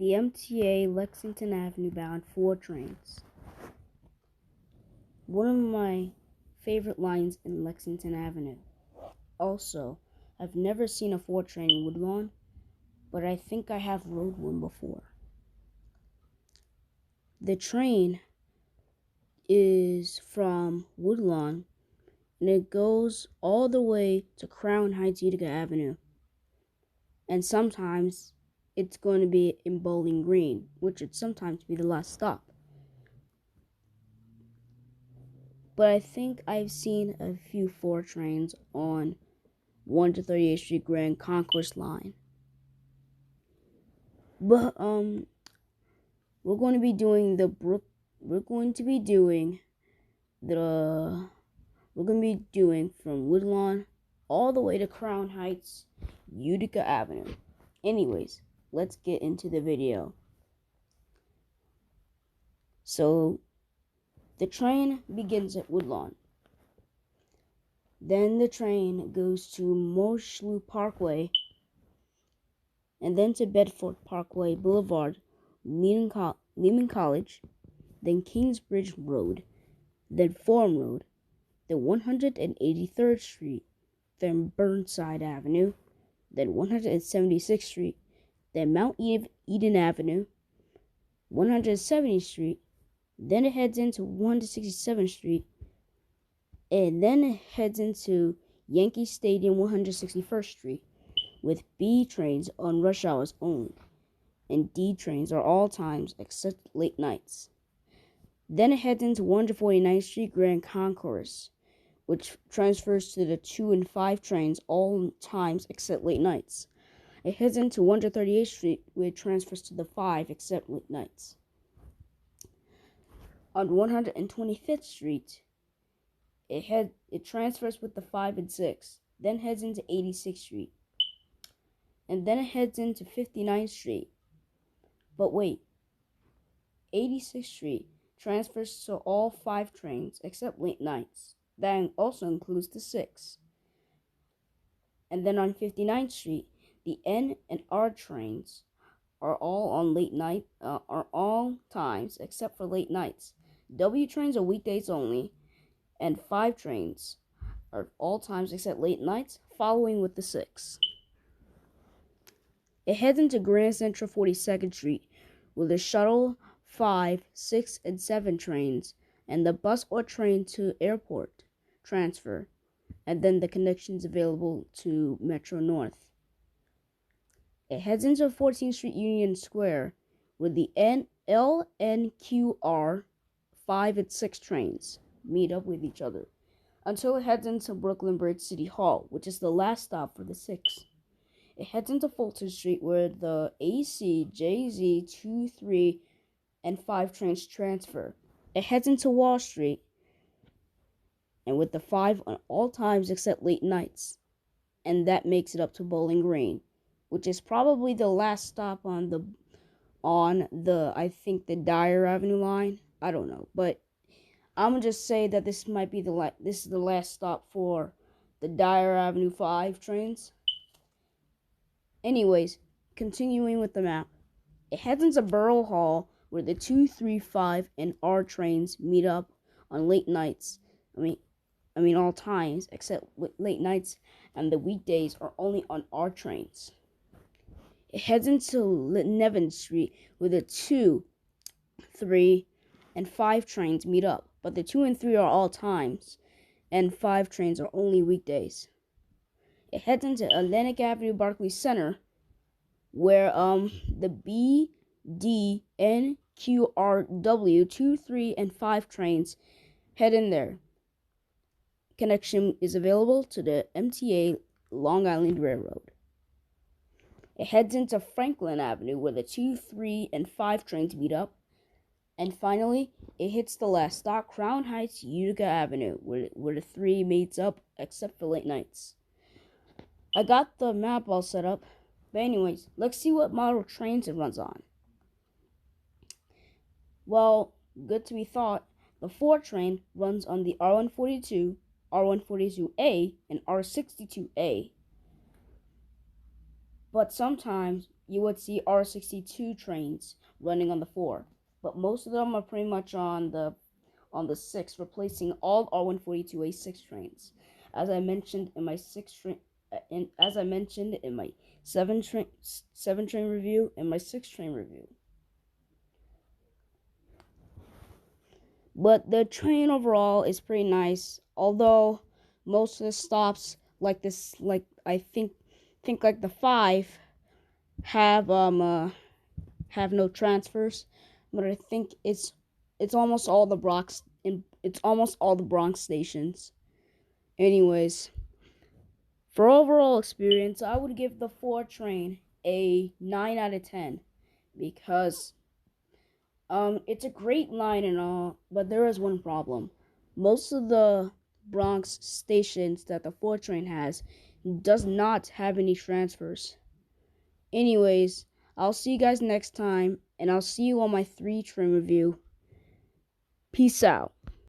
the MTA Lexington Avenue bound 4 trains. One of my favorite lines in Lexington Avenue. Also, I've never seen a 4 train in Woodlawn, but I think I have rode one before. The train is from Woodlawn, and it goes all the way to Crown Heights, Utica Avenue. And sometimes it's going to be in Bowling Green, which would sometimes be the last stop. But I think I've seen a few 4 trains on 1 to 38th Street Grand Concourse line. But we're going to be doing from Woodlawn all the way to Crown Heights, Utica Avenue. Anyways, let's get into the video. So, the train begins at Woodlawn. Then the train goes to Moshlu Parkway, and then to Bedford Parkway Boulevard, Lehman College, then Kingsbridge Road, then Forum Road, then 183rd Street, then Burnside Avenue, then 176th Street, then Mount Eden Avenue, 170th Street, then it heads into 167th Street, and then it heads into Yankee Stadium 161st Street, with B trains on rush hours only, and D trains are all times except late nights. Then it heads into 149th Street Grand Concourse, which transfers to the 2 and 5 trains all times except late nights. It heads into 138th Street, which transfers to the 5 except late nights. On 125th Street, it transfers with the 5 and 6, then heads into 86th Street, and then it heads into 59th Street. But wait, 86th Street transfers to all 5 trains except late nights. That also includes the 6. And then on 59th Street, the N and R trains are all on are all times except for late nights. W trains are weekdays only, and 5 trains are all times except late nights, following with the 6. It heads into Grand Central 42nd Street, with the shuttle 5, 6, and 7 trains, and the bus or train to airport transfer, and then the connections available to Metro North. It heads into 14th Street Union Square, with the LNQR 5 and 6 trains meet up with each other, until it heads into Brooklyn Bridge City Hall, which is the last stop for the 6. It heads into Fulton Street, where the AC, JZ, 2, 3, and 5 trains transfer. It heads into Wall Street, and with the 5 on all times except late nights, and that makes it up to Bowling Green, which is probably the last stop on the I think the Dyer Avenue line. I don't know, but I'm gonna just say that this might be this is the last stop for the Dyer Avenue 5 trains. Anyways, continuing with the map, it heads into Borough Hall, where the 2, 3, 5, and R trains meet up on late nights. I mean all times except late nights, and the weekdays are only on R trains. It heads into Nevin Street, where the 2, 3, and 5 trains meet up, but the 2 and 3 are all times, and 5 trains are only weekdays. It heads into Atlantic Avenue Barclays Center, where the B, D, N, Q, R, W, 2, 3, and 5 trains head in there. Connection is available to the MTA Long Island Railroad. It heads into Franklin Avenue, where the 2, 3, and 5 trains meet up. And finally, it hits the last stop, Crown Heights, Utica Avenue, where the 3 meets up except for late nights. I got the map all set up, but anyways, let's see what model trains it runs on. Well, good to be thought, the 4 train runs on the R142, R142A, and R62A. But sometimes you would see R62 trains running on the 4. But most of them are pretty much on the 6, replacing all R142A6 trains. As I mentioned in my 6 train as I mentioned in my 7 train review and my 6 train review. But the train overall is pretty nice, although most of the stops like I think like the 5 have no transfers, but I think it's almost all the Bronx stations. Anyways, for overall experience, I would give the 4 train a 9 out of 10 because it's a great line and all, but there is one problem. Most of the Bronx stations that the 4 train has does not have any transfers. Anyways, I'll see you guys next time, and I'll see you on my 3 train review. Peace out.